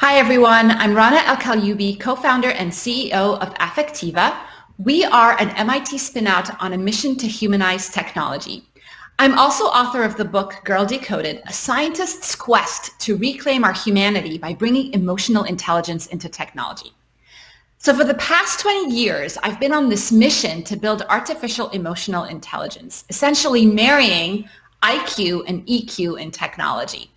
Hi everyone, I'm Rana el Kaliouby, co-founder and CEO of Affectiva. We are an MIT spin-out on a mission to humanize technology. I'm also author of the book Girl Decoded, a scientist's quest to reclaim our humanity by bringing emotional intelligence into technology. So for the past 20 years, I've been on this mission to build artificial emotional intelligence, essentially marrying IQ and EQ in technology.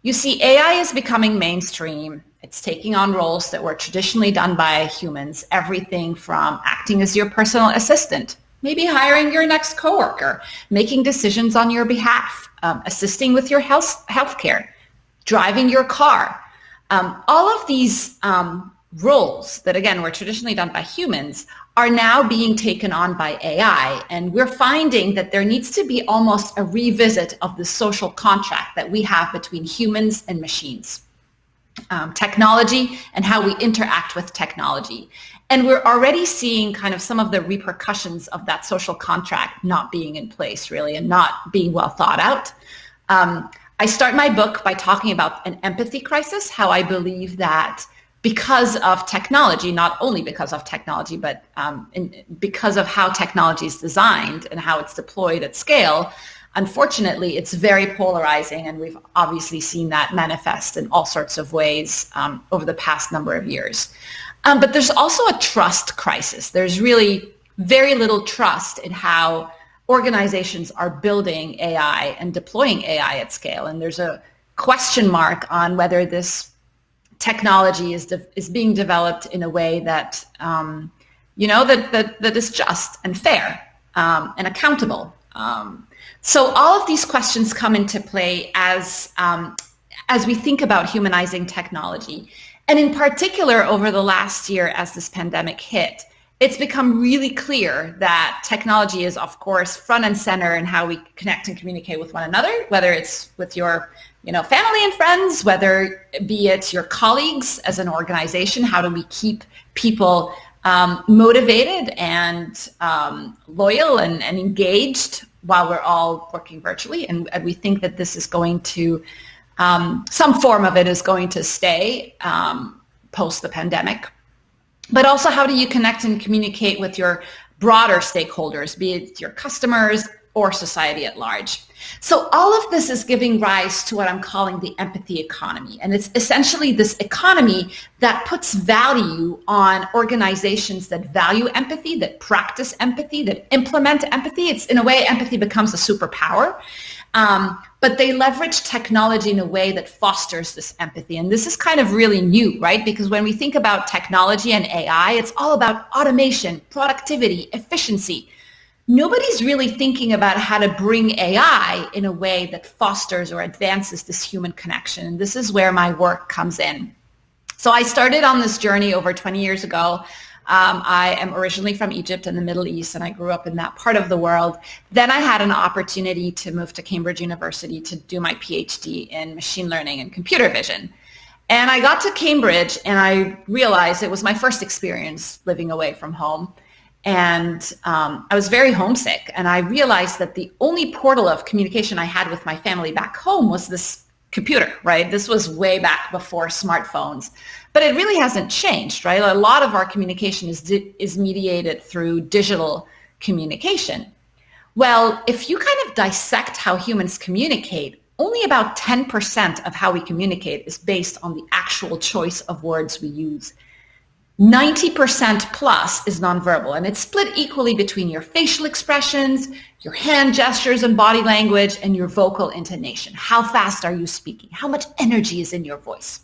You see, AI is becoming mainstream. It's taking on roles that were traditionally done by humans, everything from acting as your personal assistant, maybe hiring your next coworker, making decisions on your behalf, assisting with your healthcare, driving your car. All of these roles that, again, were traditionally done by humans are now being taken on by AI. And we're finding that there needs to be almost a revisit of the social contract that we have between humans and machines, technology and how we interact with technology. And we're already seeing kind of some of the repercussions of that social contract not being in place, really, and not being well thought out. I start my book by talking about an empathy crisis, how I believe that because of technology, not only because of technology, but because of how technology is designed and how it's deployed at scale, unfortunately, it's very polarizing, and we've obviously seen that manifest in all sorts of ways over the past number of years. But there's also a trust crisis. There's really very little trust in how organizations are building AI and deploying AI at scale, and there's a question mark on whether this technology is being developed in a way that that is just and fair and accountable. So all of these questions come into play as we think about humanizing technology, and in particular over the last year, as this pandemic hit, it's become really clear that technology is, of course, front and center in how we connect and communicate with one another, whether it's with your family and friends, whether be it your colleagues as an organization. How do we keep people motivated and loyal and engaged while we're all working virtually? And we think that this is going to, some form of it is going to stay post the pandemic. But also, how do you connect and communicate with your broader stakeholders, be it your customers or society at large? So all of this is giving rise to what I'm calling the empathy economy. And it's essentially this economy that puts value on organizations that value empathy, that practice empathy, that implement empathy. It's, in a way, empathy becomes a superpower. But they leverage technology in a way that fosters this empathy. And this is kind of really new, right? Because when we think about technology and AI, it's all about automation, productivity, efficiency. Nobody's really thinking about how to bring AI in a way that fosters or advances this human connection. And this is where my work comes in. So I started on this journey over 20 years ago. I am originally from Egypt in the Middle East, and I grew up in that part of the world. Then I had an opportunity to move to Cambridge University to do my Ph.D. in machine learning and computer vision. And I got to Cambridge, and I realized it was my first experience living away from home. And I was very homesick, and I realized that the only portal of communication I had with my family back home was this computer, right? This was way back before smartphones, but it really hasn't changed, right? A lot of our communication is mediated through digital communication. Well, if you kind of dissect how humans communicate, only about 10% of how we communicate is based on the actual choice of words we use. 90% plus is nonverbal, and it's split equally between your facial expressions, your hand gestures and body language, and your vocal intonation. How fast are you speaking? How much energy is in your voice?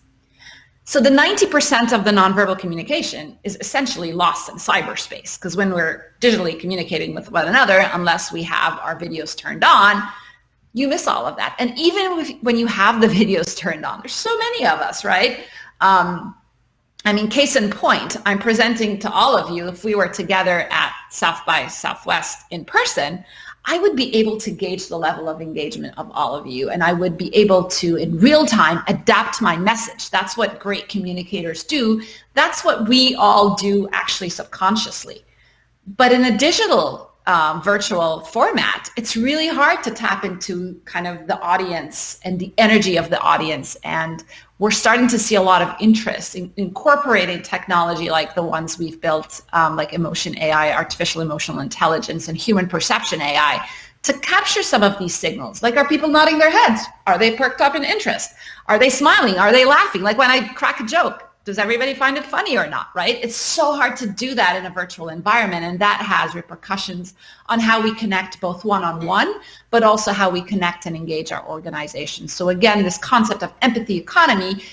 So the 90% of the nonverbal communication is essentially lost in cyberspace, because when we're digitally communicating with one another, unless we have our videos turned on, you miss all of that. And even when you have the videos turned on, there's so many of us, right? Case in point, I'm presenting to all of you. If we were together at South by Southwest in person, I would be able to gauge the level of engagement of all of you, and I would be able to, in real time, adapt my message. That's what great communicators do. That's what we all do actually subconsciously. But in a digital virtual format, it's really hard to tap into kind of the audience and the energy of the audience. And we're starting to see a lot of interest in incorporating technology like the ones we've built, like emotion AI, artificial emotional intelligence, and human perception AI, to capture some of these signals. Like, are people nodding their heads? Are they perked up in interest? Are they smiling? Are they laughing? Like when I crack a joke, does everybody find it funny or not, right? It's so hard to do that in a virtual environment, and that has repercussions on how we connect both one-on-one, but also how we connect and engage our organizations. So again, this concept of empathy economy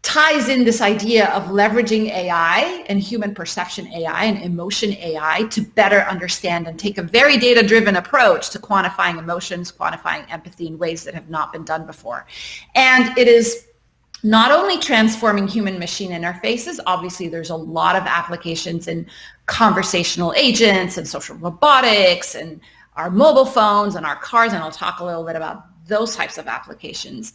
ties in this idea of leveraging AI and human perception AI and emotion AI to better understand and take a very data-driven approach to quantifying emotions, quantifying empathy in ways that have not been done before. And it is not only transforming human-machine interfaces. Obviously, there's a lot of applications in conversational agents and social robotics and our mobile phones and our cars, and I'll talk a little bit about those types of applications.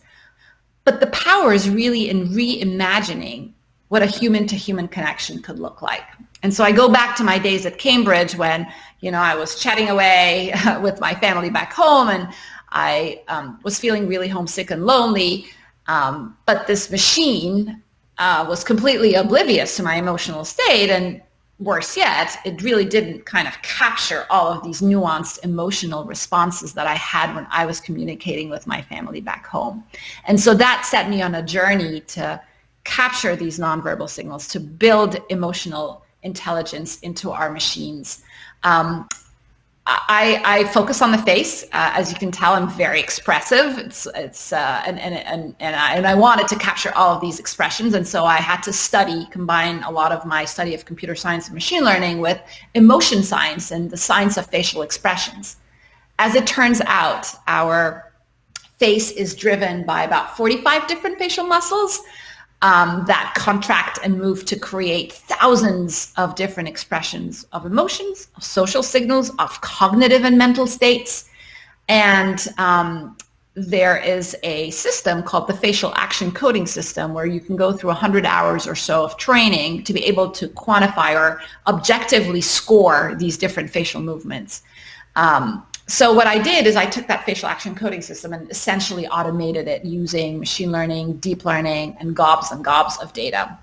But the power is really in reimagining what a human-to-human connection could look like. And so I go back to my days at Cambridge when, I was chatting away with my family back home, and I was feeling really homesick and lonely. But this machine was completely oblivious to my emotional state, and worse yet, it really didn't kind of capture all of these nuanced emotional responses that I had when I was communicating with my family back home. And so that set me on a journey to capture these nonverbal signals, to build emotional intelligence into our machines. I focus on the face. As you can tell, I'm very expressive. And I wanted to capture all of these expressions, and so I had to combine a lot of my study of computer science and machine learning with emotion science and the science of facial expressions. As it turns out, our face is driven by about 45 different facial muscles that contract and move to create thousands of different expressions of emotions, of social signals, of cognitive and mental states. And there is a system called the facial action coding system where you can go through 100 hours or so of training to be able to quantify or objectively score these different facial movements. So what I did is I took that facial action coding system and essentially automated it using machine learning, deep learning, and gobs of data.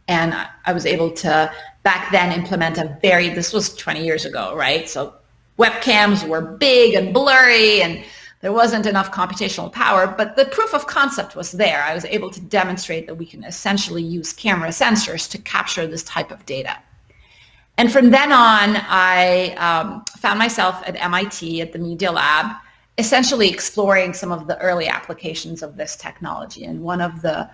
And I was able to back then implement this was 20 years ago, right? So webcams were big and blurry and there wasn't enough computational power, but the proof of concept was there. I was able to demonstrate that we can essentially use camera sensors to capture this type of data. And from then on, I found myself at MIT at the Media Lab, essentially exploring some of the early applications of this technology. And one of the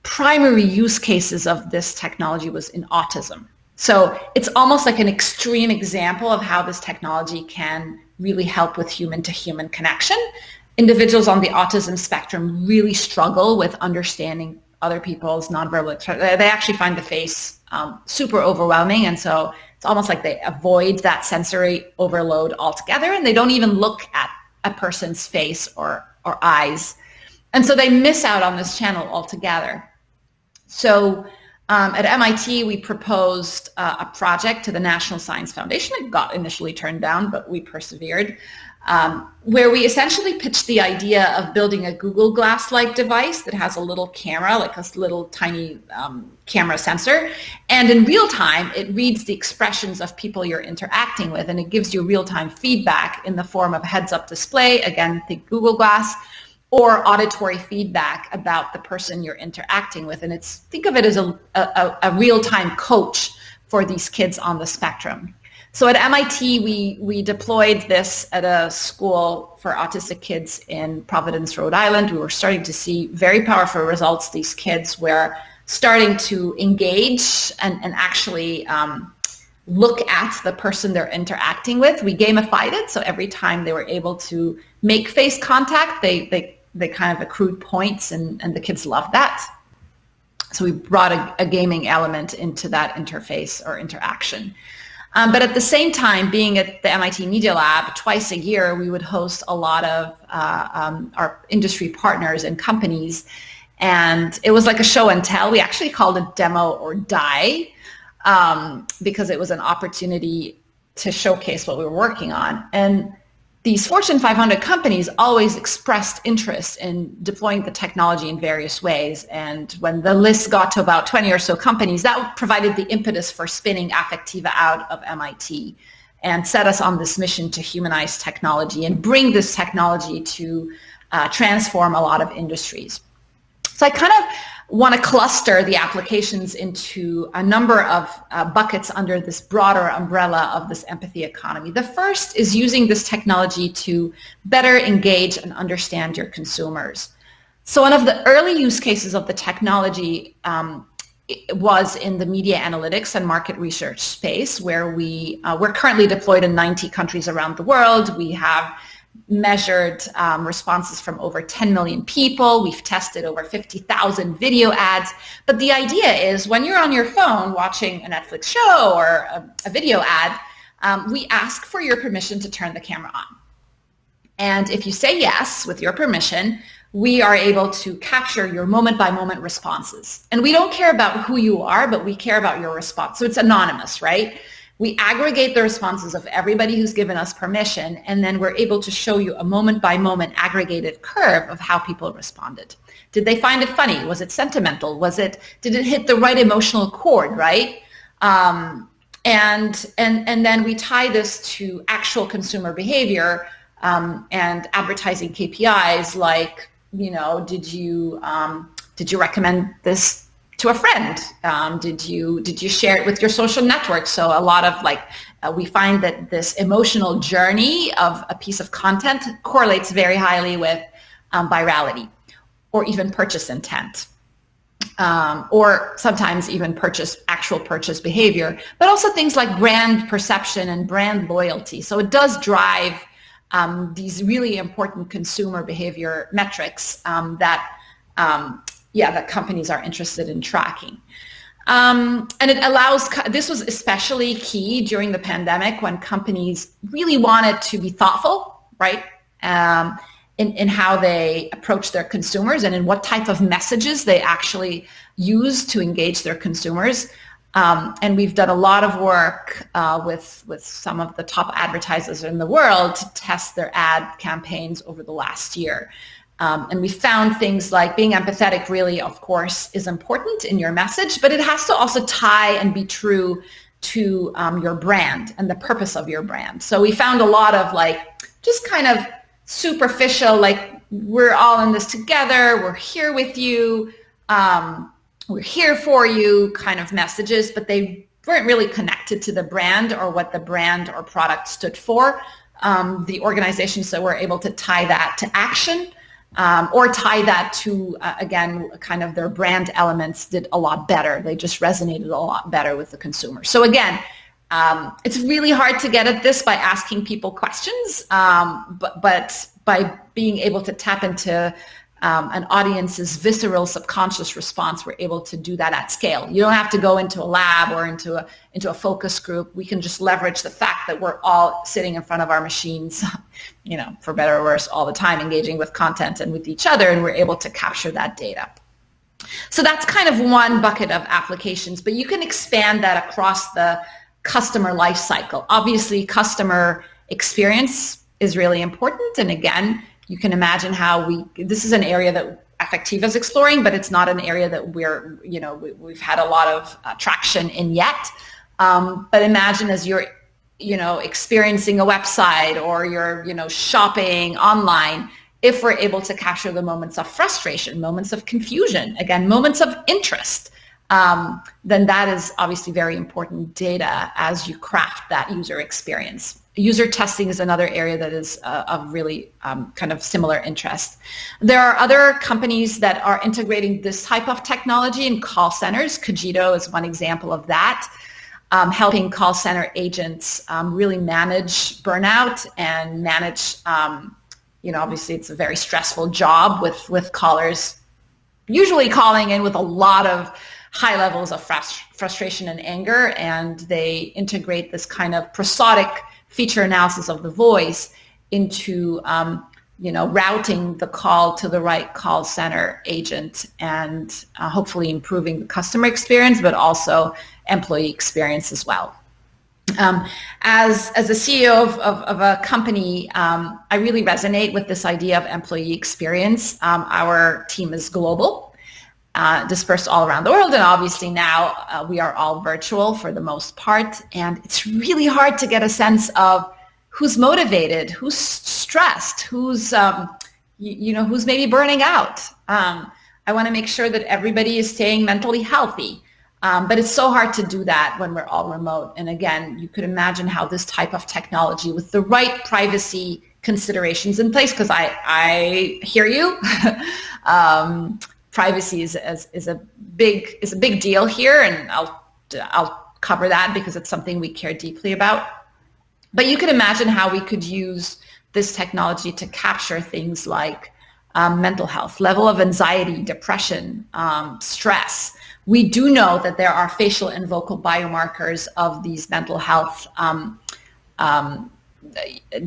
primary use cases of this technology was in autism. So it's almost like an extreme example of how this technology can really help with human-to-human connection. Individuals on the autism spectrum really struggle with understanding other people's nonverbal expression. They actually find the face super overwhelming, and so it's almost like they avoid that sensory overload altogether, and they don't even look at a person's face or eyes, and so they miss out on this channel altogether. So at MIT, we proposed a project to the National Science Foundation. It got initially turned down, but we persevered, where we essentially pitched the idea of building a Google Glass-like device that has a little camera, like a little tiny camera sensor. And in real time, it reads the expressions of people you're interacting with, and it gives you real-time feedback in the form of a heads-up display, again, think Google Glass, or auditory feedback about the person you're interacting with. And think of it as a real-time coach for these kids on the spectrum. So at MIT, we deployed this at a school for autistic kids in Providence, Rhode Island. We were starting to see very powerful results. These kids were starting to engage and actually look at the person they're interacting with. We gamified it, so every time they were able to make face contact, they kind of accrued points, and the kids loved that. So we brought a gaming element into that interface or interaction. But at the same time, being at the MIT Media Lab, twice a year, we would host a lot of our industry partners and companies. And it was like a show and tell. We actually called it Demo or Die because it was an opportunity to showcase what we were working on. And these Fortune 500 companies always expressed interest in deploying the technology in various ways. And when the list got to about 20 or so companies, that provided the impetus for spinning Affectiva out of MIT and set us on this mission to humanize technology and bring this technology to transform a lot of industries. So I kind of want to cluster the applications into a number of buckets under this broader umbrella of this empathy economy. The first is using this technology to better engage and understand your consumers. So one of the early use cases of the technology was in the media analytics and market research space, where we're currently deployed in 90 countries around the world. We have measured responses from over 10 million people. We've tested over 50,000 video ads. But the idea is when you're on your phone watching a Netflix show or a video ad, we ask for your permission to turn the camera on. And if you say yes, with your permission, we are able to capture your moment-by-moment responses. And we don't care about who you are, but we care about your response. So it's anonymous, right? We aggregate the responses of everybody who's given us permission, and then we're able to show you a moment-by-moment aggregated curve of how people responded. Did they find it funny? Was it sentimental? Did it hit the right emotional chord, right? And then we tie this to actual consumer behavior and advertising KPIs, like, did you recommend this to a friend? Did you share it with your social network? So a lot of we find that this emotional journey of a piece of content correlates very highly with virality or even purchase intent, or sometimes even actual purchase behavior, but also things like brand perception and brand loyalty. So it does drive these really important consumer behavior metrics that companies are interested in tracking. And it allows, this was especially key during the pandemic when companies really wanted to be thoughtful, right? In how they approach their consumers and in what type of messages they actually use to engage their consumers. And we've done a lot of work with some of the top advertisers in the world to test their ad campaigns over the last year. And we found things like being empathetic really, of course, is important in your message, but it has to also tie and be true to your brand and the purpose of your brand. So we found a lot of just kind of superficial, we're all in this together, we're here with you, we're here for you kind of messages, but they weren't really connected to the brand or what the brand or product stood for. The organizations that were able to tie that to action or tie that to, again, kind of their brand elements did a lot better. They just resonated a lot better with the consumer. So again, it's really hard to get at this by asking people questions, but by being able to tap into an audience's visceral subconscious response, we're able to do that at scale. You don't have to go into a lab or into a focus group. We can just leverage the fact that we're all sitting in front of our machines, for better or worse, all the time, engaging with content and with each other, and we're able to capture that data. So that's kind of one bucket of applications, but you can expand that across the customer life cycle. Obviously, customer experience is really important, and again, you can imagine how this is an area that Affectiva is exploring, but it's not an area that we've had a lot of traction in yet. But imagine as you're, experiencing a website or you're, shopping online, if we're able to capture the moments of frustration, moments of confusion, again, moments of interest, then that is obviously very important data as you craft that user experience. User testing is another area that is of really kind of similar interest. There are other companies that are integrating this type of technology in call centers. Cogito is one example of that, helping call center agents really manage burnout and manage, obviously it's a very stressful job with callers usually calling in with a lot of high levels of frustration and anger, and they integrate this kind of prosodic feature analysis of the voice into, routing the call to the right call center agent and hopefully improving the customer experience, but also employee experience as well. As a CEO of a company, I really resonate with this idea of employee experience. Our team is global, dispersed all around the world, and obviously now we are all virtual for the most part, and it's really hard to get a sense of who's motivated, who's stressed, who's who's maybe burning out. I want to make sure that everybody is staying mentally healthy. But it's so hard to do that when we're all remote. And again, you could imagine how this type of technology with the right privacy considerations in place, because I hear you, privacy is a big deal here, and I'll cover that because it's something we care deeply about. But you could imagine how we could use this technology to capture things like mental health, level of anxiety, depression, stress. We do know that there are facial and vocal biomarkers of these mental health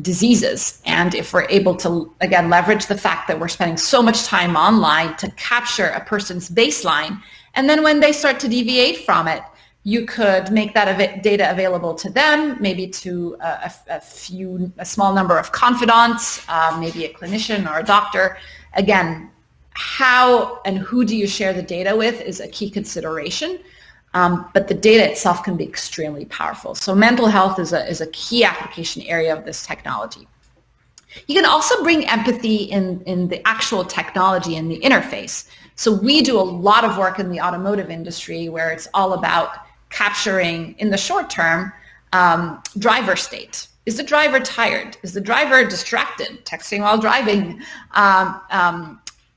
diseases. And if we're able to, again, leverage the fact that we're spending so much time online to capture a person's baseline, and then when they start to deviate from it, you could make that data available to them, maybe to a small number of confidants, maybe a clinician or a doctor. Again, how and who do you share the data with is a key consideration, but the data itself can be extremely powerful. So mental health is a key application area of this technology. You can also bring empathy in the actual technology and the interface. So we do a lot of work in the automotive industry where it's all about capturing, in the short term, driver state. Is the driver tired? Is the driver distracted, texting while driving?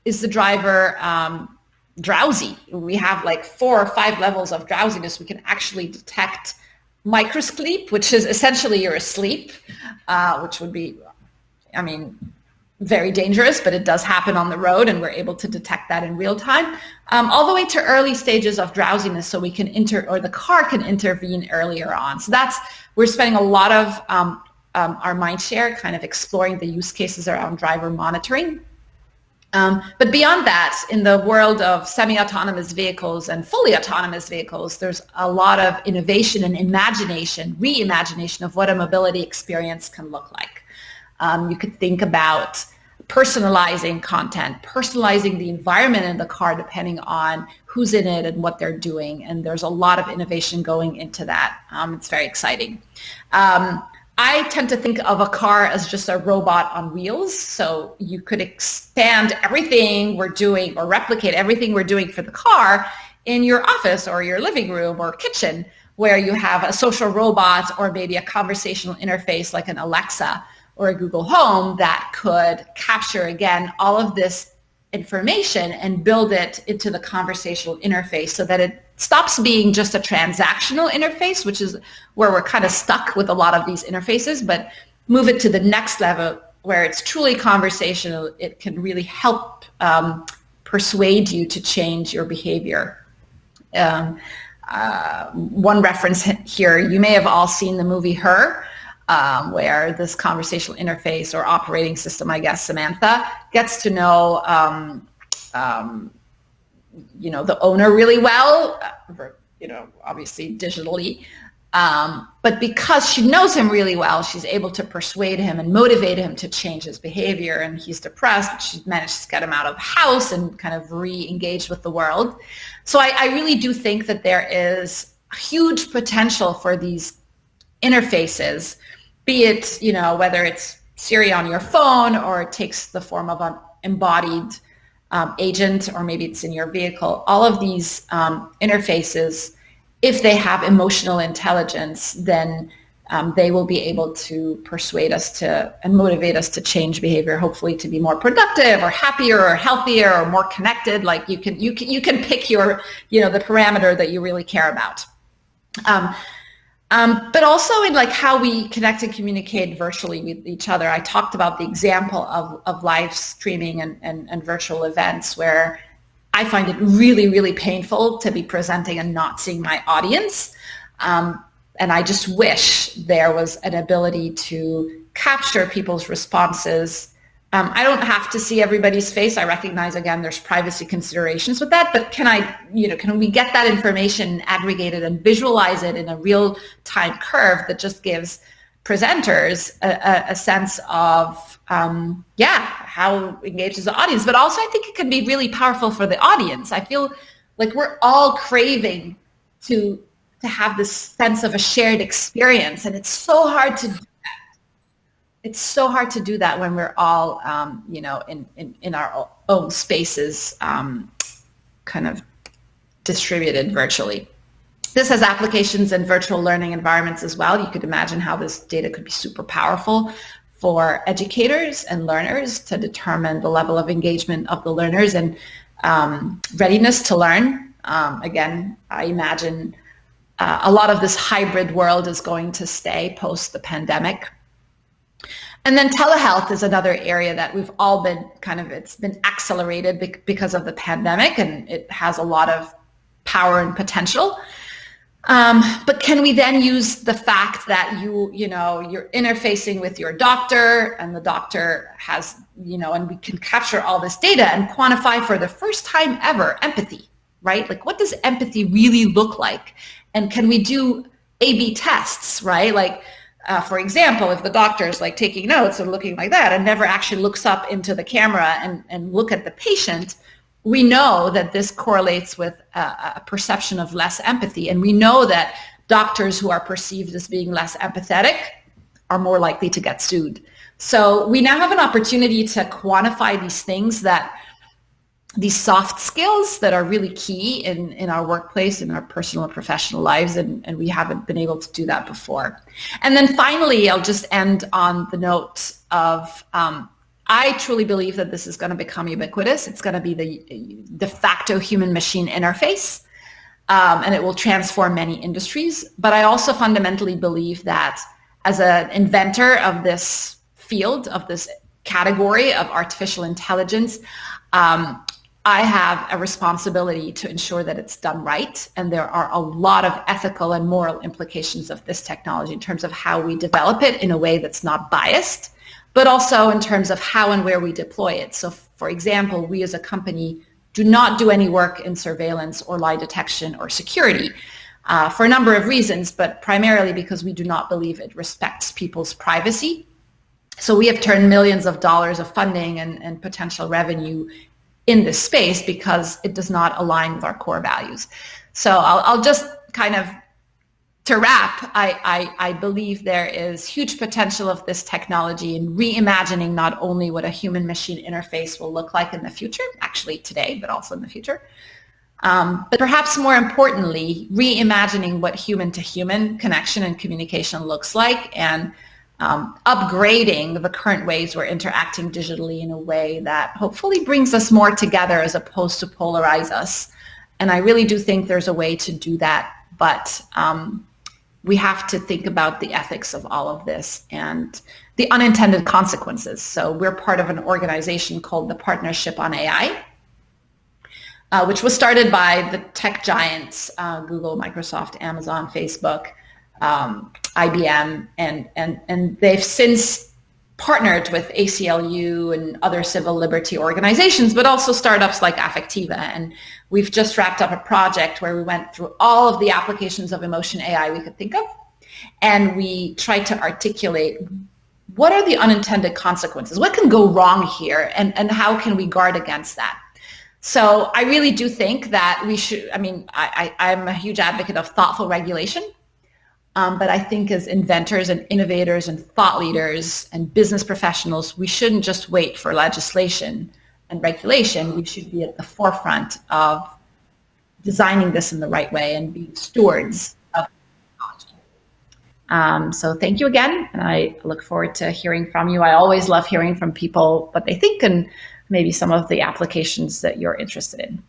Is the driver drowsy? We have like 4 or 5 levels of drowsiness. We can actually detect microsleep, which is essentially you're asleep, which would be, very dangerous, but it does happen on the road, and we're able to detect that in real time, all the way to early stages of drowsiness, so we can the car can intervene earlier on. So we're spending a lot of our mind share kind of exploring the use cases around driver monitoring. But beyond that, in the world of semi-autonomous vehicles and fully autonomous vehicles, there's a lot of innovation and reimagination of what a mobility experience can look like. You could think about personalizing content, personalizing the environment in the car depending on who's in it and what they're doing. And there's a lot of innovation going into that. It's very exciting. I tend to think of a car as just a robot on wheels. So you could expand everything we're doing or replicate everything we're doing for the car in your office or your living room or kitchen, where you have a social robot or maybe a conversational interface like an Alexa or a Google Home that could capture, again, all of this information and build it into the conversational interface so that it stops being just a transactional interface, which is where we're kind of stuck with a lot of these interfaces, but move it to the next level where it's truly conversational. It can really help persuade you to change your behavior. One reference here, you may have all seen the movie Her, where this conversational interface or operating system, I guess, Samantha, gets to know, the owner really well, obviously digitally. But because she knows him really well, she's able to persuade him and motivate him to change his behavior. And he's depressed. She managed to get him out of the house and kind of re-engage with the world. So I really do think that there is huge potential for these interfaces, be it, whether it's Siri on your phone or it takes the form of an embodied agent, or maybe it's in your vehicle. All of these interfaces, if they have emotional intelligence, then they will be able to persuade us and motivate us to change behavior, hopefully to be more productive or happier or healthier or more connected. Like you can pick your, the parameter that you really care about. But also in like how we connect and communicate virtually with each other. I talked about the example of live streaming and virtual events where I find it really, really painful to be presenting and not seeing my audience. And I just wish there was an ability to capture people's responses I don't have to see everybody's face. I recognize, again, there's privacy considerations with that, but can we get that information aggregated and visualize it in a real-time curve that just gives presenters a sense of, how engages the audience. But also I think it can be really powerful for the audience. I feel like we're all craving to have this sense of a shared experience, and it's so hard to do that. It's so hard to do that when we're all, in our own spaces, kind of distributed virtually. This has applications in virtual learning environments as well. You could imagine how this data could be super powerful for educators and learners to determine the level of engagement of the learners and readiness to learn. Again, I imagine a lot of this hybrid world is going to stay post the pandemic. And then telehealth is another area that we've all been it's been accelerated because of the pandemic, and it has a lot of power and potential. But can we then use the fact that you're interfacing with your doctor, and the doctor has, and we can capture all this data and quantify for the first time ever empathy, right? Like, what does empathy really look like? And can we do A/B tests, right? Like, for example, if the doctor is like taking notes and looking like that and never actually looks up into the camera and look at the patient, we know that this correlates with a perception of less empathy. And we know that doctors who are perceived as being less empathetic are more likely to get sued. So we now have an opportunity to quantify these things, these soft skills that are really key in our workplace, in our personal and professional lives, and we haven't been able to do that before. And then finally, I'll just end on the note of I truly believe that this is going to become ubiquitous. It's going to be the de facto human-machine interface, and it will transform many industries. But I also fundamentally believe that as an inventor of this field, of this category of artificial intelligence, I have a responsibility to ensure that it's done right. And there are a lot of ethical and moral implications of this technology in terms of how we develop it in a way that's not biased, but also in terms of how and where we deploy it. So, for example, we as a company do not do any work in surveillance or lie detection or security for a number of reasons, but primarily because we do not believe it respects people's privacy. So we have turned millions of dollars of funding and potential revenue in this space because it does not align with our core values. So I'll just to wrap, I believe there is huge potential of this technology in reimagining not only what a human-machine interface will look like in the future, actually today, but also in the future, but perhaps more importantly, reimagining what human-to-human connection and communication looks like, and upgrading the current ways we're interacting digitally in a way that hopefully brings us more together as opposed to polarize us. And I really do think there's a way to do that, but we have to think about the ethics of all of this and the unintended consequences. So we're part of an organization called the Partnership on AI, which was started by the tech giants, Google, Microsoft, Amazon, Facebook, IBM, and they've since partnered with ACLU and other civil liberty organizations, but also startups like Affectiva. And we've just wrapped up a project where we went through all of the applications of emotion AI we could think of, and we tried to articulate what are the unintended consequences, what can go wrong here, and how can we guard against that. So I really do think that we should, I'm a huge advocate of thoughtful regulation. But I think as inventors and innovators and thought leaders and business professionals, we shouldn't just wait for legislation and regulation. We should be at the forefront of designing this in the right way and being stewards of technology. So thank you again, and I look forward to hearing from you. I always love hearing from people what they think and maybe some of the applications that you're interested in.